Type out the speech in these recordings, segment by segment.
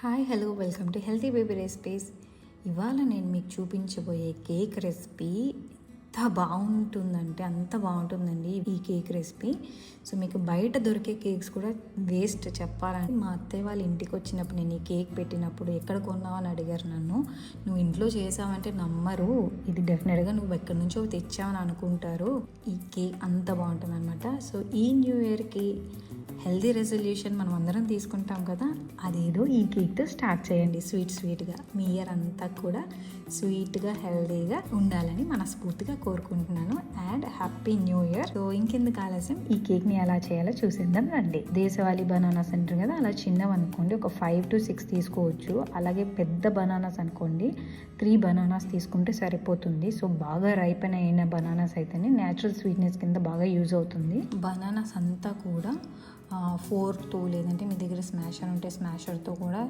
Hi hello welcome to healthy baby recipes. ఇవాళ నేను మీకు చూపించబోయే కేక్ రెసిపీ ఎంత బాగుంటుందంటే అంత బాగుంటుందండి ఈ కేక్ రెసిపీ. సో మీకు బయట దొరికే కేక్స్ కూడా వేస్ట్ చెప్పాలని. మా అత్తయ్య వాళ్ళ ఇంటికి వచ్చినప్పుడు నేను ఈ కేక్ పెట్టినప్పుడు ఎక్కడ కొన్నావు అని అడిగారు నన్ను. నువ్వు ఇంట్లో చేసావంటే నమ్మరు, ఇది డెఫినెట్గా నువ్వు ఎక్కడి నుంచో తెచ్చావని అనుకుంటారు. ఈ కేక్ అంత బాగుంటుంది అనమాట. సో ఈ న్యూ ఇయర్కి హెల్దీ రెజల్యూషన్ మనం అందరం తీసుకుంటాం కదా, అదేదో ఈ కేక్తో స్టార్ట్ చేయండి. స్వీట్గా మీ ఇయర్ అంతా కూడా స్వీట్గా హెల్దీగా ఉండాలని మనస్ఫూర్తిగా కోరుకుంటున్నాను. And happy new year. So ఇంకెందుకు ఆలస్యం, ఈ కేక్ని ఎలా చేయాలో చూసేద్దాం రండి. దేశవాళీ బనానాస్ అంటారు కదా, అలా చిన్నవి అనుకోండి, ఒక 5 to 6 తీసుకోవచ్చు. అలాగే పెద్ద బనానాస్ అనుకోండి 3 బనానాస్ తీసుకుంటే సరిపోతుంది. సో బాగా రైపెన్ అయిన బనానాస్ అయితేనే న్యాచురల్ స్వీట్నెస్ కింద బాగా యూజ్ అవుతుంది. బనానాస్ అంతా కూడా ఫోర్క్తో లేదంటే మీ దగ్గర స్మాషర్ ఉంటే స్మాషర్తో కూడా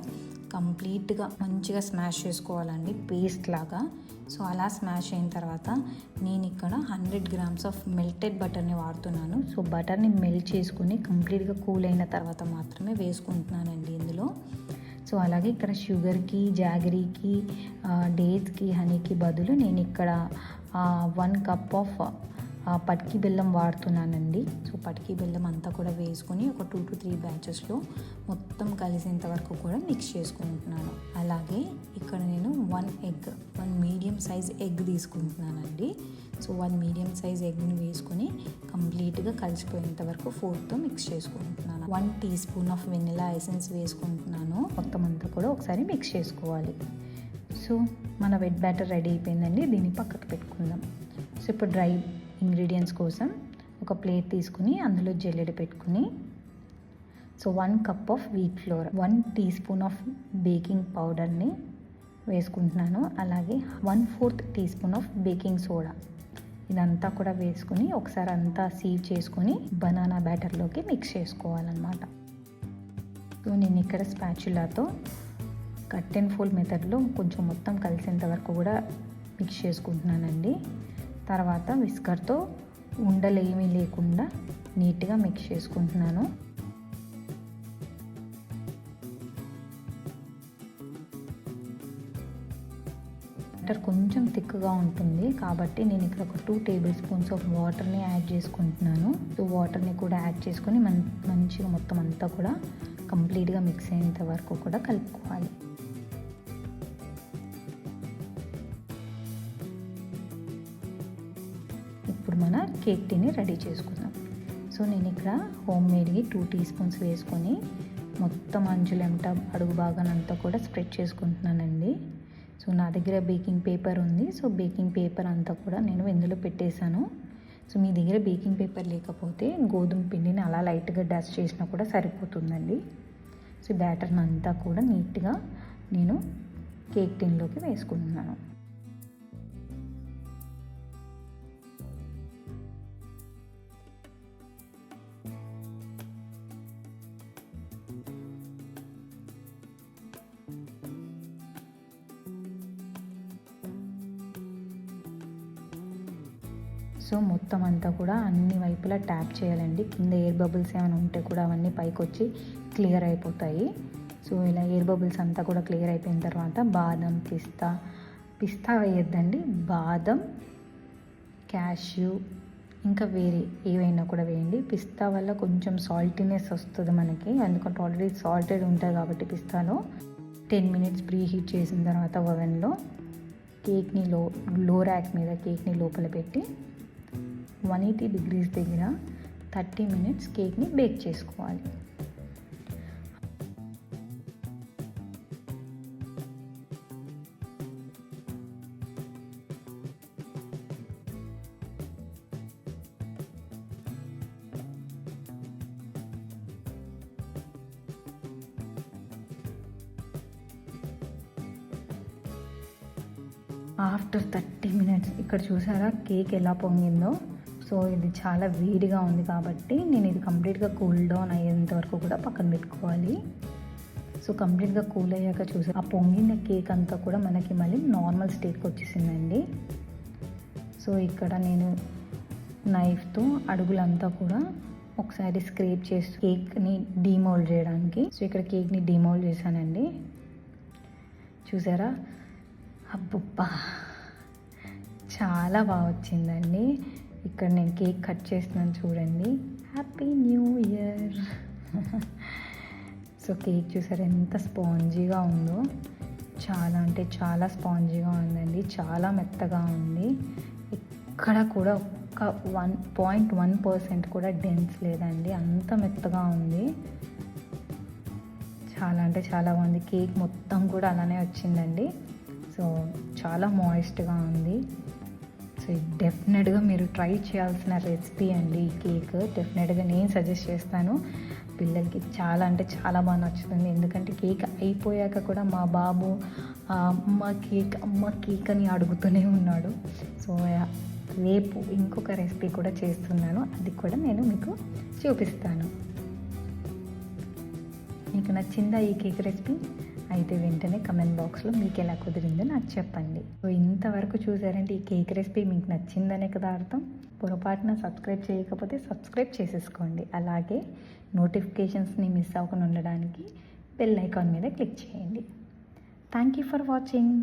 కంప్లీట్గా మంచిగా స్మాష్ చేసుకోవాలండి, పేస్ట్ లాగా. సో అలా స్మాష్ అయిన తర్వాత నేను ఇక్కడ 100 grams ఆఫ్ మెల్టెడ్ బటర్ని వాడుతున్నాను. సో బటర్ని మెల్ట్ చేసుకుని కంప్లీట్గా కూల్ అయిన తర్వాత మాత్రమే వేసుకుంటున్నానండి ఇందులో. సో అలాగే ఇక్కడ షుగర్కి, జాగరీకి, డేట్స్కి, హనీకి బదులు నేను ఇక్కడ 1 cup ఆఫ్ పటికి బెల్లం వాడుతున్నానండి. సో పటికి బెల్లం అంతా కూడా వేసుకొని ఒక 2 to 3 బ్యాచెస్లో మొత్తం కలిసేంత వరకు కూడా మిక్స్ చేసుకుంటున్నాను. అలాగే ఇక్కడ నేను 1 మీడియం సైజ్ ఎగ్ తీసుకుంటున్నానండి. సో 1 మీడియం సైజ్ ఎగ్ని వేసుకొని కంప్లీట్గా కలిసిపోయేంత వరకు ఫోర్క్తో మిక్స్ చేసుకుంటున్నాను. 1 teaspoon ఆఫ్ వెనిలా ఎసెన్స్ వేసుకుంటున్నాను. మొత్తం అంతా కూడా ఒకసారి మిక్స్ చేసుకోవాలి. సో మన వెట్ బ్యాటర్ రెడీ అయిపోయిందండి, దీన్ని పక్కకు పెట్టుకుందాం. సో ఇప్పుడు డ్రై ఇంగ్రీడియంట్స్ కోసం ఒక ప్లేట్ తీసుకుని అందులో జల్లెడ పెట్టుకుని, so 1 cup of wheat flour, 1 teaspoon of baking పౌడర్ని వేసుకుంటున్నాను. అలాగే 1/4 teaspoon ఆఫ్ బేకింగ్ సోడా, ఇదంతా కూడా వేసుకుని ఒకసారి అంతా సీవ్ చేసుకొని బనానా బ్యాటర్లోకి మిక్స్ చేసుకోవాలన్నమాట. సో నేను ఇక్కడ స్పాచులాతో కట్ అండ్ ఫోల్డ్ మెథడ్లో కొంచెం మొత్తం కలిసేంత వరకు కూడా మిక్స్ చేసుకుంటున్నానండి. తర్వాత విస్కర్తో ఉండలు ఏమీ లేకుండా నీట్గా మిక్స్ చేసుకుంటున్నాను. బటర్ కొంచెం థిక్గా ఉంటుంది కాబట్టి నేను ఇక్కడ ఒక 2 tablespoons ఆఫ్ వాటర్ని యాడ్ చేసుకుంటున్నాను. సో వాటర్ని కూడా యాడ్ చేసుకొని మంచిగా మొత్తం అంతా కూడా కంప్లీట్గా మిక్స్ అయ్యేంత వరకు కూడా కలుపుకోవాలి. ఇప్పుడు మన కేక్ టీని రెడీ చేసుకుందాం. సో నేను ఇక్కడ హోమ్ మేడ్కి 2 teaspoons వేసుకొని మొత్తం అంచులెంట అడుగు భాగానంతా కూడా స్ప్రెడ్ చేసుకుంటున్నానండి. సో నా దగ్గర బేకింగ్ పేపర్ ఉంది. సో బేకింగ్ పేపర్ అంతా కూడా నేను ఇందులో పెట్టేశాను. సో మీ దగ్గర బేకింగ్ పేపర్ లేకపోతే గోధుమ పిండిని అలా లైట్గా డస్ట్ చేసినా కూడా సరిపోతుందండి. సో బ్యాటర్ని అంతా కూడా నీట్గా నేను కేక్ టిన్లోకి వేసుకుంటున్నాను. సో మొత్తం అంతా కూడా అన్ని వైపులా ట్యాప్ చేయాలండి. కింద ఎయిర్ బబుల్స్ ఏమైనా ఉంటే కూడా అవన్నీ పైకి వచ్చి క్లియర్ అయిపోతాయి. సో ఇలా ఎయిర్ బబుల్స్ అంతా కూడా క్లియర్ అయిపోయిన తర్వాత బాదం, పిస్తా వేయొద్దండి, బాదం, క్యాష్యూ ఇంకా వేరే ఏవైనా కూడా వేయండి. పిస్తా వల్ల కొంచెం సాల్టీనెస్ వస్తుంది మనకి, ఎందుకంటే ఆల్రెడీ సాల్టెడ్ ఉంటుంది కాబట్టి పిస్తాలో. 10 minutes ప్రీ హీట్ చేసిన తర్వాత ఓవెన్లో కేక్ని లో ర్యాక్ మీద కేక్ని లోపల పెట్టి 180 degrees దగ్గర 30 minutes కేక్ని బేక్ చేసుకోవాలి. ఆఫ్టర్ 30 minutes ఇక్కడ చూసారా కేక్ ఎలా పొంగిందో. సో ఇది చాలా వేడిగా ఉంది కాబట్టి నేను ఇది కంప్లీట్గా కూల్ డౌన్ అయ్యేంత వరకు కూడా పక్కన పెట్టుకోవాలి. సో కంప్లీట్గా కూల్ అయ్యాక చూసి ఆ పొంగిన కేక్ అంతా కూడా మనకి మళ్ళీ నార్మల్ స్టేట్కి వచ్చేసిందండి. సో ఇక్కడ నేను నైఫ్తో అడుగులంతా కూడా ఒకసారి స్క్రేప్ చేసి కేక్ని డీమోల్డ్ చేయడానికి. సో ఇక్కడ కేక్ని డీమోల్డ్ చేశానండి. చూసారా, అబ్బబ్బా చాలా బాగా వచ్చిందండి. ఇక్కడ నేను కేక్ కట్ చేస్తున్నాను చూడండి. Happy new year. So cake చూసారా ఎంత స్పాంజీగా ఉందో, చాలా అంటే చాలా స్పాంజీగా ఉందండి, చాలా మెత్తగా ఉంది. ఇక్కడ కూడా ఒక్క 1.1% కూడా డెన్స్ లేదండి, అంత మెత్తగా ఉంది. చాలా అంటే చాలా బాగుంది. కేక్ మొత్తం కూడా అలానే వచ్చిందండి. సో చాలా మాయిస్ట్గా ఉంది. సో డెఫినెట్గా మీరు ట్రై చేయాల్సిన రెసిపీ అండి ఈ కేక్. డెఫినెట్గా నేను సజెస్ట్ చేస్తాను. పిల్లలకి చాలా అంటే చాలా బాగా నచ్చుతుంది. ఎందుకంటే కేక్ అయిపోయాక కూడా మా బాబు అమ్మ కేక్ అని అడుగుతూనే ఉన్నాడు. సో రేపు ఇంకొక రెసిపీ కూడా చేస్తున్నాను, అది కూడా నేను మీకు చూపిస్తాను. మీకు నచ్చిందా ఈ కేక్ రెసిపీ? అయితే వెంటనే కమెంట్ బాక్స్లో మీకు ఎలా కుదిరిందో నాకు చెప్పండి. సో ఇంతవరకు చూసారంటే ఈ కేక్ రెసిపీ మీకు నచ్చిందనే కదా అర్థం. పొరపాటున సబ్స్క్రైబ్ చేయకపోతే సబ్స్క్రైబ్ చేసేసుకోండి. అలాగే నోటిఫికేషన్స్ని మిస్ అవ్వకుండా ఉండడానికి బెల్ ఐకాన్ మీద క్లిక్ చేయండి. Thank you for watching.